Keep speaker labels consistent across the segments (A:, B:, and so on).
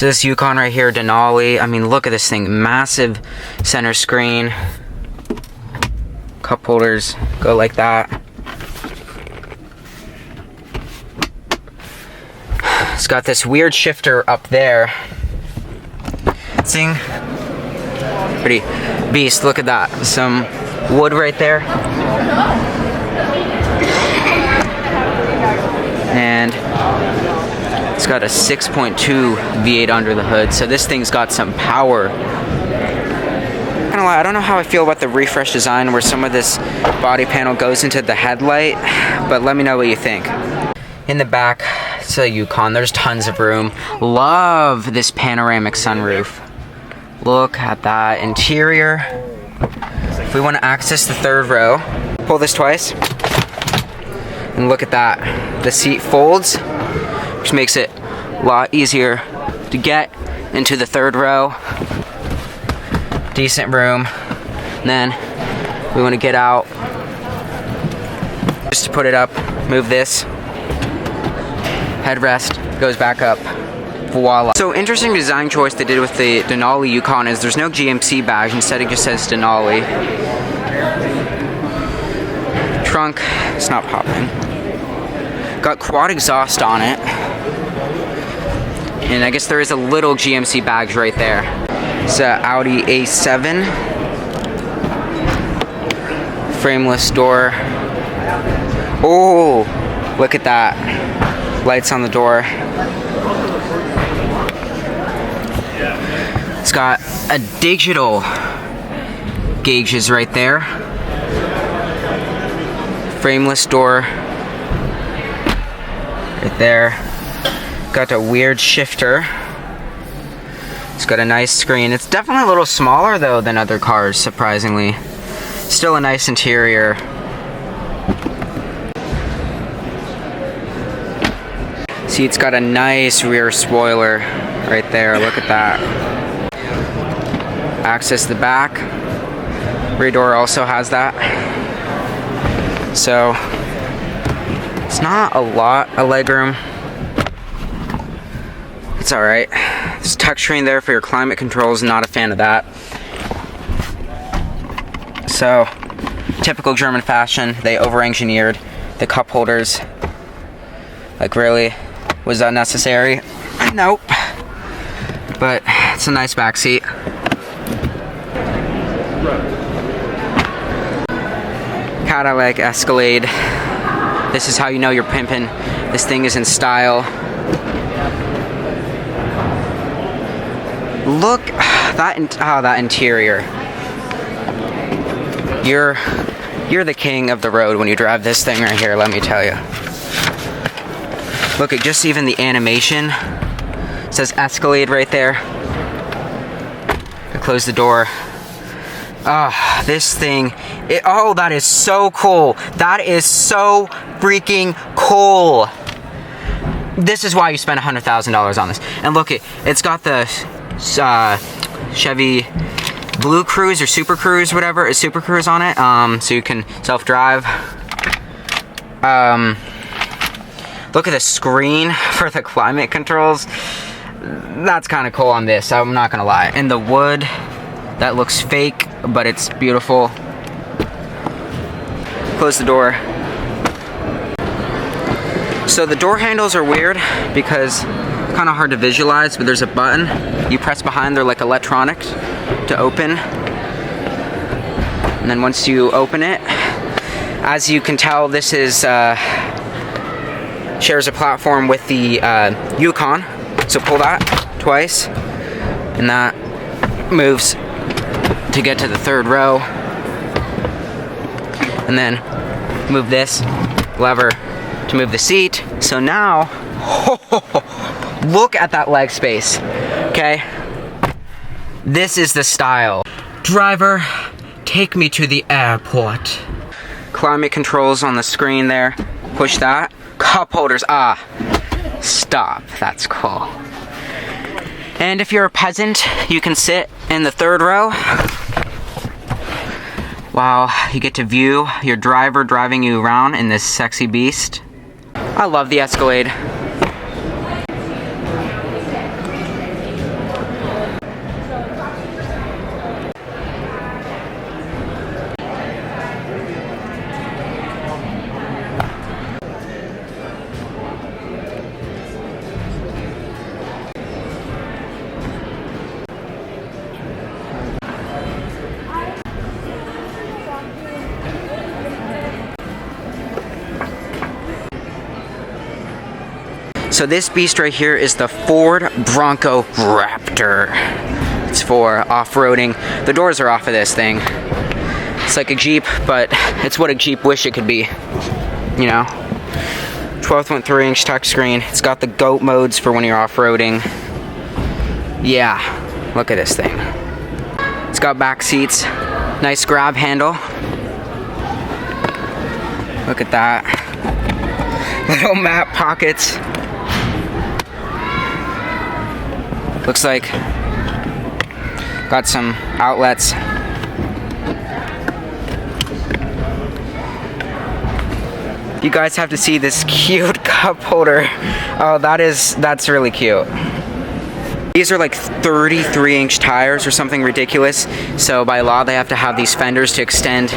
A: So this Yukon right here, Denali, I mean, look at this thing. Massive center screen. Cup holders go like that. It's got this weird shifter up there. Thing, pretty beast. Look at that. Some wood right there. And it's got a 6.2 V8 under the hood. So this thing's got some power. I don't know how I feel about the refresh design where some of this body panel goes into the headlight, but let me know what you think. In the back, it's a Yukon. There's tons of room. Love this panoramic sunroof. Look at that interior. If we want to access the third row, pull this twice. And look at that. The seat folds, which makes it a lot easier to get into the third row. Decent room. And then we want to get out. Just to put it up, move this. Headrest goes back up. Voila. So interesting design choice they did with the Denali Yukon is there's no GMC badge, instead it just says Denali. Trunk, it's not popping. Got quad exhaust on it. And I guess there is a little GMC badge right there. It's an Audi A7. Frameless door. Oh, look at that. Lights on the door. It's got a digital gauges right there. Frameless door right there. Got a weird shifter. It's got a nice screen. It's definitely a little smaller though than other cars, surprisingly. Still a nice interior. See, it's got a nice rear spoiler right there. Look at that. Access the back. Rear door also has that. So it's not a lot of legroom. It's alright. There's touchscreen there for your climate controls. Not a fan of that. So typical German fashion, they over-engineered the cup holders. Like, really? Was that necessary? Nope. But it's a nice back seat. Cadillac Escalade. This is how you know you're pimping. This thing is in style. Look, that interior. You're the king of the road when you drive this thing right here, let me tell you. Look at just even the animation. It says Escalade right there. I close the door. Ah, this thing. Oh, that is so cool. That is so freaking cool. This is why you spend $100,000 on this. And look, it's got the Chevy Blue Cruise or Super Cruise, whatever. It's Super Cruise on it. So you can self-drive. Look at the screen for the climate controls. That's kind of cool on this, I'm not gonna lie. And the wood, that looks fake, but it's beautiful. Close the door. So the door handles are weird because it's kind of hard to visualize, but there's a button. You press behind, they're like electronics to open. And then once you open it, as you can tell, this is shares a platform with the Yukon. So pull that twice, and that moves to get to the third row. And then move this lever to move the seat. So now, look at that leg space, okay? This is the style. Driver, take me to the airport. Climate controls on the screen there. Push that. Cup holders, stop, that's cool. And if you're a peasant, you can sit in the third row. Wow, you get to view your driver driving you around in this sexy beast. I love the Escalade. So this beast right here is the Ford Bronco Raptor. It's for off-roading. The doors are off of this thing. It's like a Jeep, but it's what a Jeep wish it could be, you know? 12.3-inch touchscreen. It's got the GOAT modes for when you're off-roading. Yeah, look at this thing. It's got back seats. Nice grab handle. Look at that. Little map pockets. Looks like got some outlets. You guys have to see this cute cup holder. Oh, that's really cute. These are like 33-inch tires or something ridiculous. So by law, they have to have these fenders to extend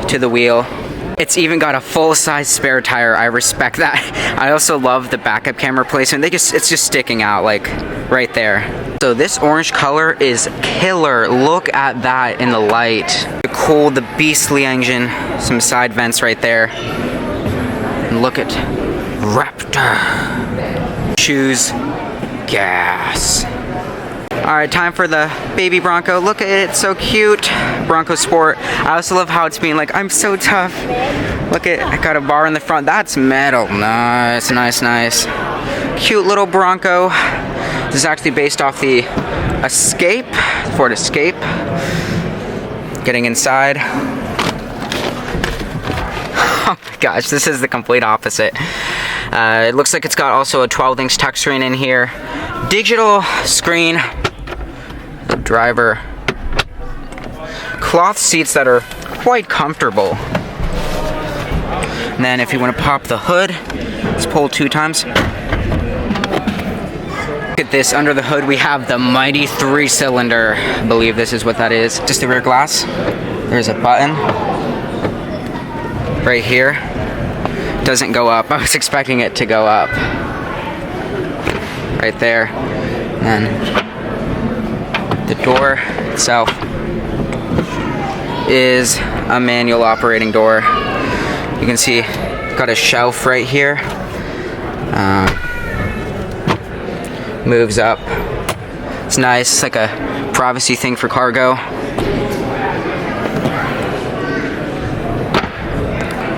A: to the wheel. It's even got a full-size spare tire. I respect that. I also love the backup camera placement. It's just sticking out like right there. So this orange color is killer. Look at that in the light. Cool, the beastly engine. Some side vents right there. And look at Raptor. Choose gas. Alright, time for the baby Bronco. Look at it, it's so cute. Bronco Sport. I also love how it's being like, I'm so tough. Look at, I got a bar in the front. That's metal. Nice, nice, nice. Cute little Bronco. This is actually based off the Escape, Ford Escape. Getting inside. Oh my gosh, this is the complete opposite. It looks like it's got also a 12-inch touchscreen in here. Digital screen. The driver. Cloth seats that are quite comfortable. And then if you want to pop the hood, let's pull 2 times. Look at this, under the hood we have the mighty 3-cylinder. I believe this is what that is. Just the rear glass. There's a button. Right here. Doesn't go up. I was expecting it to go up. Right there. And the door itself is a manual operating door. You can see got a shelf right here. Moves up. It's nice. It's like a privacy thing for cargo.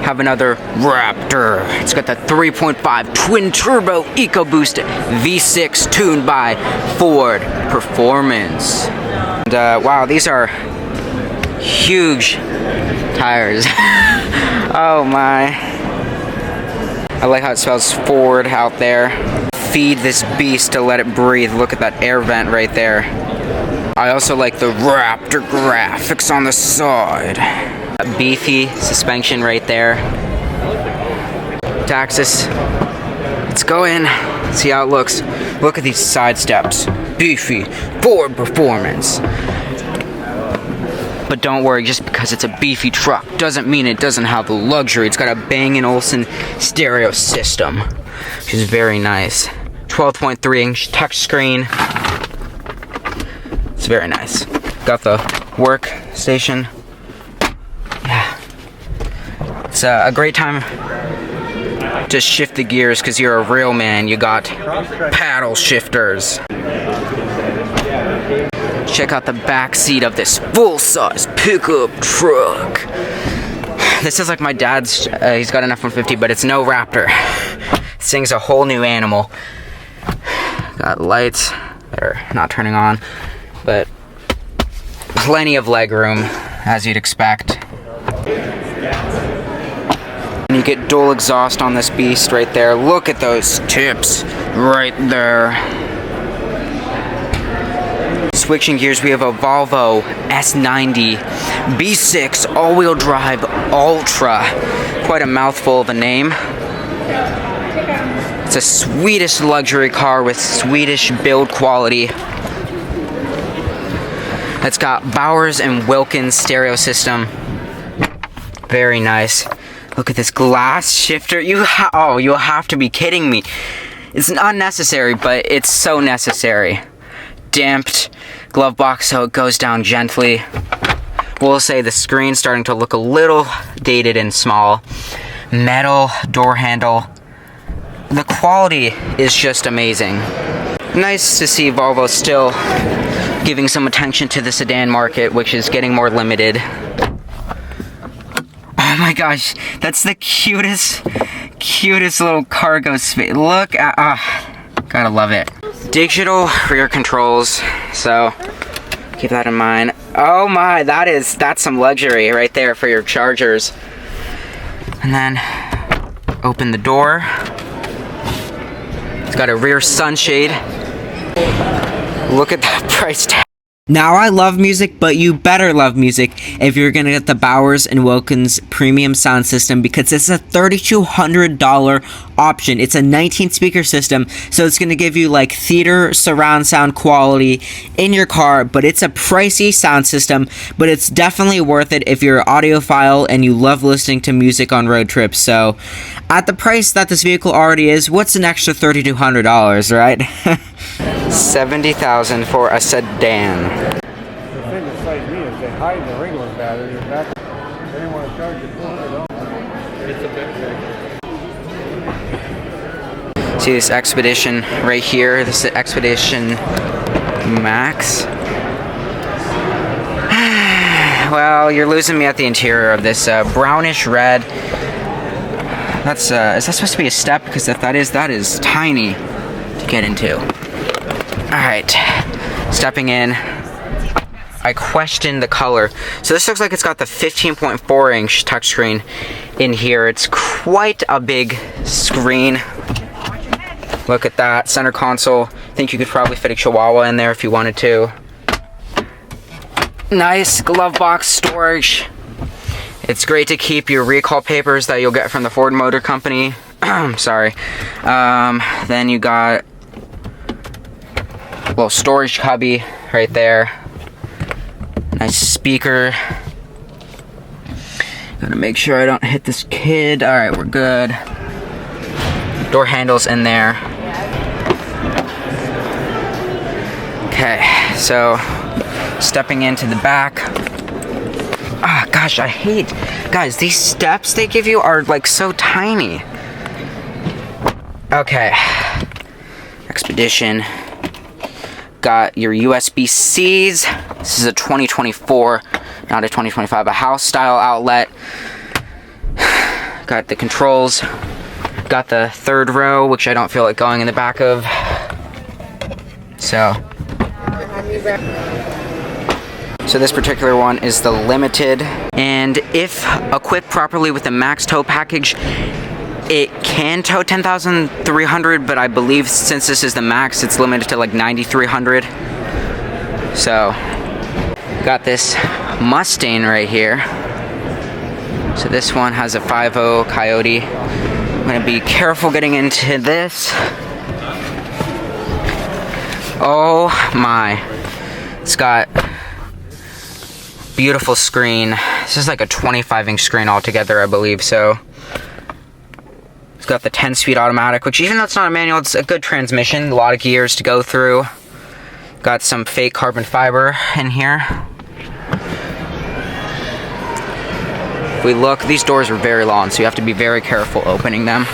A: Have another Raptor. It's got the 3.5 twin turbo EcoBoost V6 tuned by Ford Performance. And wow, these are huge tires. Oh my. I like how it spells Ford out there. Feed this beast to let it breathe. Look at that air vent right there. I also like the Raptor graphics on the side. A beefy suspension right there. Taxis. Let's go in. See how it looks. Look at these side steps. Beefy. Ford Performance. But don't worry, just because it's a beefy truck doesn't mean it doesn't have the luxury. It's got a Bang & Olufsen stereo system, which is very nice. 12.3-inch touchscreen. It's very nice. Got the workstation. Yeah. It's a great time to shift the gears because you're a real man. You got paddle shifters. Check out the back seat of this full-size pickup truck. This is like my dad's, he's got an F-150, but it's no Raptor. This thing's a whole new animal. Got lights that are not turning on, but plenty of leg room, as you'd expect. And you get dual exhaust on this beast right there. Look at those tips right there. Switching gears, we have a Volvo S90 B6 all-wheel drive Ultra. Quite a mouthful of a name. It's a Swedish luxury car with Swedish build quality. It's got Bowers and Wilkins stereo system. Very nice. Look at this glass shifter. You'll have to be kidding me. It's unnecessary, but it's so necessary. Damped glove box so it goes down gently. We'll say the screen's starting to look a little dated and small. Metal door handle. the quality is just amazing. Nice to see Volvo still giving some attention to the sedan market, which is getting more limited. Oh my gosh, that's the cutest little cargo space. Look at, gotta love it. Digital rear controls, so keep that in mind. Oh my, that's some luxury right there for your chargers. And then open the door. It's got a rear sunshade. Look at that price tag. Now, I love music, but you better love music if you're gonna get the Bowers & Wilkins premium sound system, because it's a $3,200 option. It's a 19 speaker system, so it's gonna give you like theater surround sound quality in your car, but it's a pricey sound system, but it's definitely worth it if you're an audiophile and you love listening to music on road trips. So at the price that this vehicle already is, what's an extra $3,200, right? $70,000 for a sedan.
B: The thing that excites me is they hide the Ringling battery in the back. They didn't want to charge you $400. It's a bit big.
A: See this Expedition right here? This is the Expedition Max. Well, you're losing me at the interior of this brownish red. That's is that supposed to be a step? Because if that is tiny to get into. Alright, stepping in. I question the color. So this looks like it's got the 15.4 inch touchscreen in here. It's quite a big screen. Look at that, center console. I think you could probably fit a Chihuahua in there if you wanted to. Nice glove box storage. It's great to keep your recall papers that you'll get from the Ford Motor Company. Sorry. Then you got little storage cubby right there. Nice speaker. Gotta make sure I don't hit this kid. Alright, we're good. Door handles in there. Okay, so stepping into the back. Ah, gosh, I hate, guys, these steps they give you are like so tiny. Okay, Expedition. Got your USB-Cs. This is a 2024, not a 2025, a house-style outlet. Got the controls. Got the third row, which I don't feel like going in the back of. So this particular one is the Limited. And if equipped properly with the max tow package, it can tow 10,300, but I believe since this is the max, it's limited to like 9,300. So, got this Mustang right here. So this one has a 5.0 Coyote. I'm gonna be careful getting into this. Oh my. It's got beautiful screen. This is like a 25 inch screen altogether, I believe, so. It's got the 10-speed automatic, which even though it's not a manual, it's a good transmission. A lot of gears to go through. Got some fake carbon fiber in here. If we look, these doors are very long, so you have to be very careful opening them.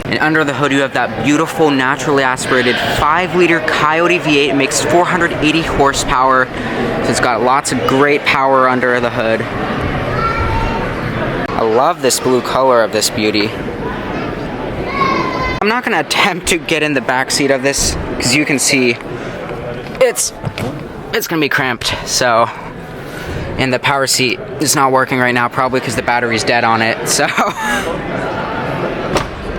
A: And under the hood, you have that beautiful, naturally aspirated 5-liter Coyote V8. It makes 480 horsepower. So it's got lots of great power under the hood. I love this blue color of this beauty. I'm not gonna attempt to get in the back seat of this because you can see it's gonna be cramped. So, and the power seat is not working right now, probably because the battery's dead on it. So.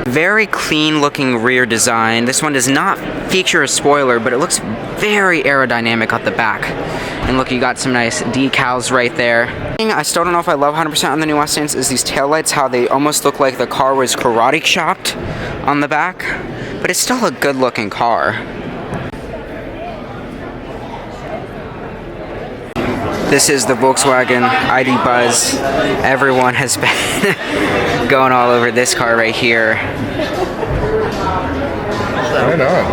A: Very clean looking rear design. This one does not feature a spoiler, but it looks very aerodynamic at the back. And look, you got some nice decals right there. I still don't know if I love 100% on the new Mustangs is these taillights, how they almost look like the car was karate chopped on the back. But it's still a good looking car. This is the Volkswagen ID Buzz. Everyone has been going all over this car right here.
B: Right on.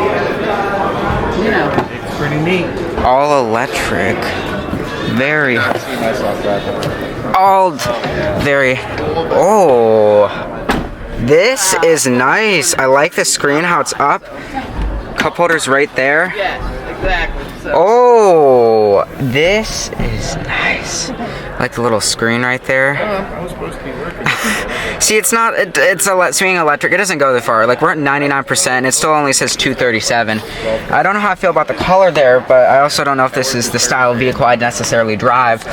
B: It's pretty neat.
A: All electric. Very.
B: Nice off track.
A: all very, oh, this is nice. I like the screen, how it's up. Cup holder's right there.
C: Yes, exactly. So.
A: Oh, this is nice. I like the little screen right there.
B: I was supposed to be working.
A: See, it's not, it's swinging electric. It doesn't go that far. Like, we're at 99%, and it still only says 237. I don't know how I feel about the color there, but I also don't know if this is the style of vehicle I'd necessarily drive.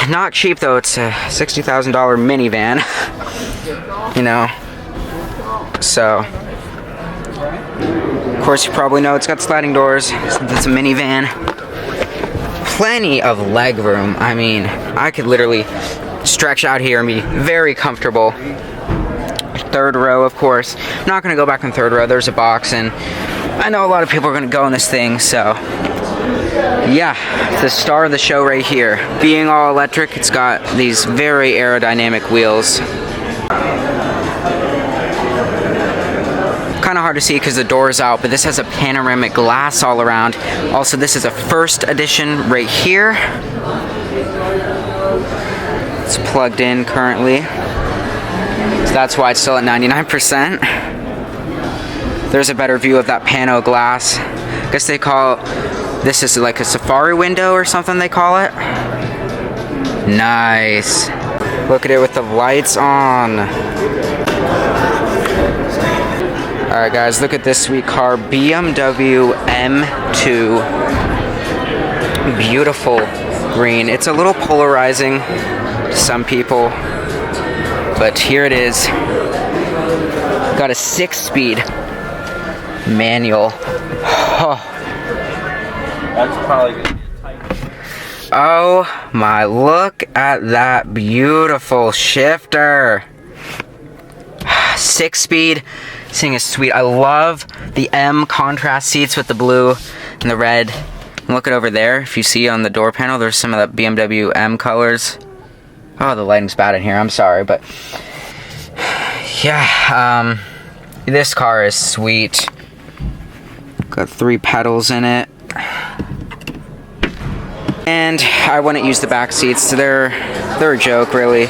A: Not cheap, though. It's a $60,000 minivan. You know. So, of course, you probably know it's got sliding doors, since it's a minivan. Plenty of leg room. I mean, I could literally stretch out here and be very comfortable. Third row, of course. I'm not going to go back in third row. There's a box, and I know a lot of people are going to go in this thing, so yeah, it's the star of the show right here. Being all electric, it's got these very aerodynamic wheels. Kind of hard to see because the door is out, but this has a panoramic glass all around. Also, this is a first edition right here. It's plugged in currently, so that's why it's still at 99%. There's a better view of that pano glass. I guess they call this is like a safari window or something they call it. Nice. Look at it with the lights on. Alright guys, look at this sweet car, BMW M2. Beautiful green. It's a little polarizing to some people, but here it is. Got a 6-speed manual. Oh.
C: That's probably good.
A: Oh my, look at that beautiful shifter. 6-speed. This thing is sweet. I love the M contrast seats with the blue and the red. And look at over there. If you see on the door panel, there's some of that BMW M colors. Oh, the lighting's bad in here. I'm sorry, but yeah, this car is sweet. Got 3 pedals in it. And I wouldn't use the back seats. They're a joke, really.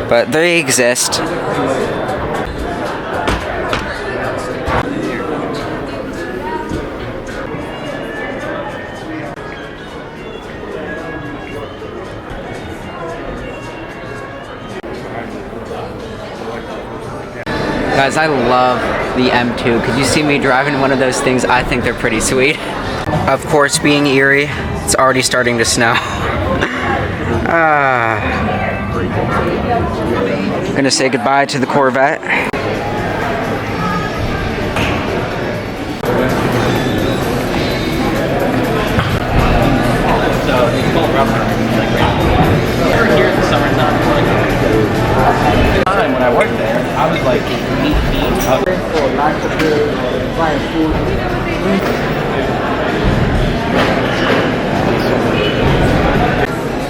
A: But they exist. Guys, I love the M2. Could you see me driving one of those things? I think they're pretty sweet. Of course, being Erie, it's already starting to snow. I'm gonna say goodbye to the Corvette.
C: So it's called rubber. We're here in the summertime. When I worked there, I was like 8 feet up.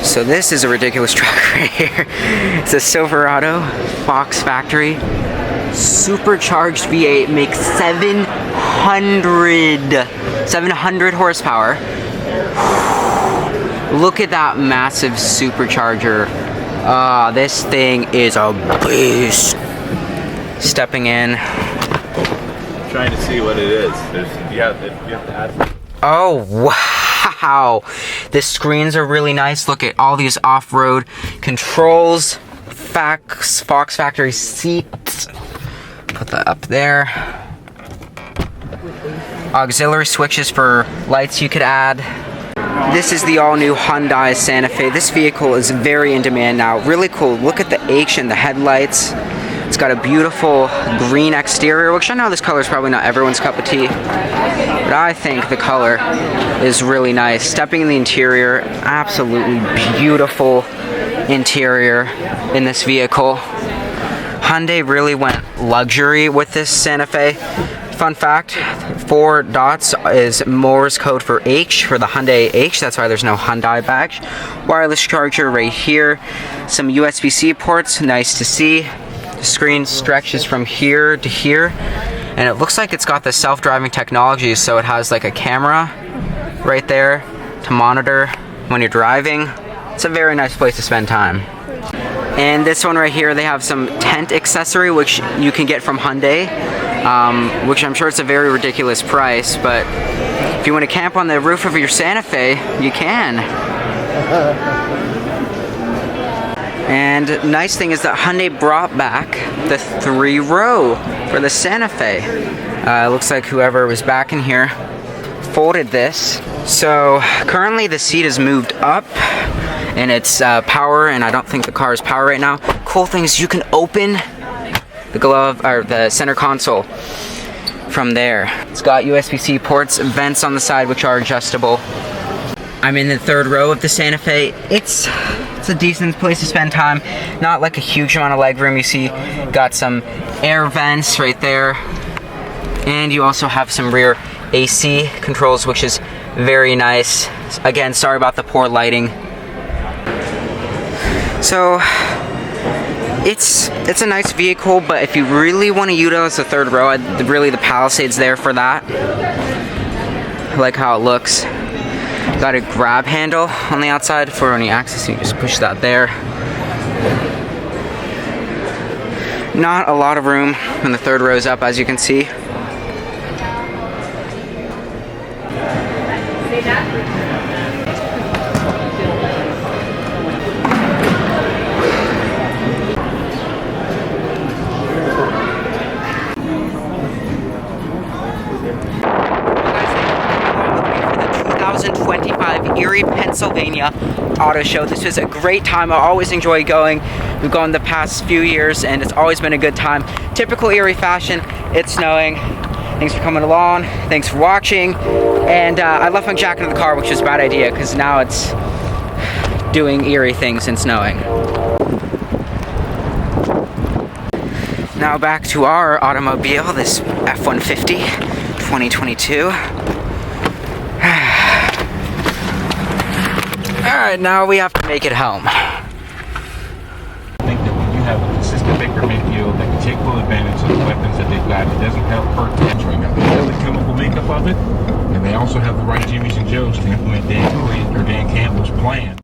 A: So this is a ridiculous truck right here. It's a Silverado Fox factory. Supercharged V8, makes 700 horsepower. Look at that massive supercharger. This thing is a beast. Stepping in.
D: Trying to see what it is. You have to add.
A: Oh, wow. The screens are really nice. Look at all these off-road controls. Fox factory seats. Put that up there. Auxiliary switches for lights you could add. This is the all-new Hyundai Santa Fe. This vehicle is very in demand now. Really cool. Look at the H in the headlights. It's got a beautiful green exterior, which I know this color is probably not everyone's cup of tea, but I think the color is really nice. Stepping in the interior, absolutely beautiful interior in this vehicle. Hyundai really went luxury with this Santa Fe. Fun fact, 4 dots is Morse code for H, for the Hyundai H. That's why there's no Hyundai badge. Wireless charger right here. Some USB-C ports, nice to see. The screen stretches from here to here. And it looks like it's got the self-driving technology, so it has like a camera right there to monitor when you're driving. It's a very nice place to spend time. And this one right here, they have some tent accessory, which you can get from Hyundai, which I'm sure it's a very ridiculous price, but if you want to camp on the roof of your Santa Fe, you can. And nice thing is that Hyundai brought back the 3-row for the Santa Fe. Looks like whoever was back in here folded this. So currently the seat is moved up and it's power, and I don't think the car is power right now. Cool thing is you can open the glove or the center console from there. It's got USB-C ports, vents on the side which are adjustable. I'm in the 3rd row of the Santa Fe. It's a decent place to spend time. Not like a huge amount of legroom. You see, got some air vents right there, and you also have some rear AC controls, which is very nice. Again, sorry about the poor lighting. So it's a nice vehicle, but if you really want to utilize the 3rd row, really the Palisade's there for that. I like how it looks. Got a grab handle on the outside for any access. You just push that there. Not a lot of room when the 3rd row's up, as you can see. Erie, Pennsylvania auto show. This was a great time. I always enjoy going. We've gone the past few years and it's always been a good time. Typical Erie fashion. It's snowing. Thanks for coming along. Thanks for watching. And I left my jacket in the car, which was a bad idea because now it's doing Erie things and snowing. Now back to our automobile, this F-150 2022. Alright, now we have to make it home.
E: I think that when you have a consistent Baker field that can take full advantage of the weapons that they've got, it doesn't help hurt the right now. They have the chemical makeup of it, and they also have the right Jimmys and Joes to implement Dan Campbell's plan.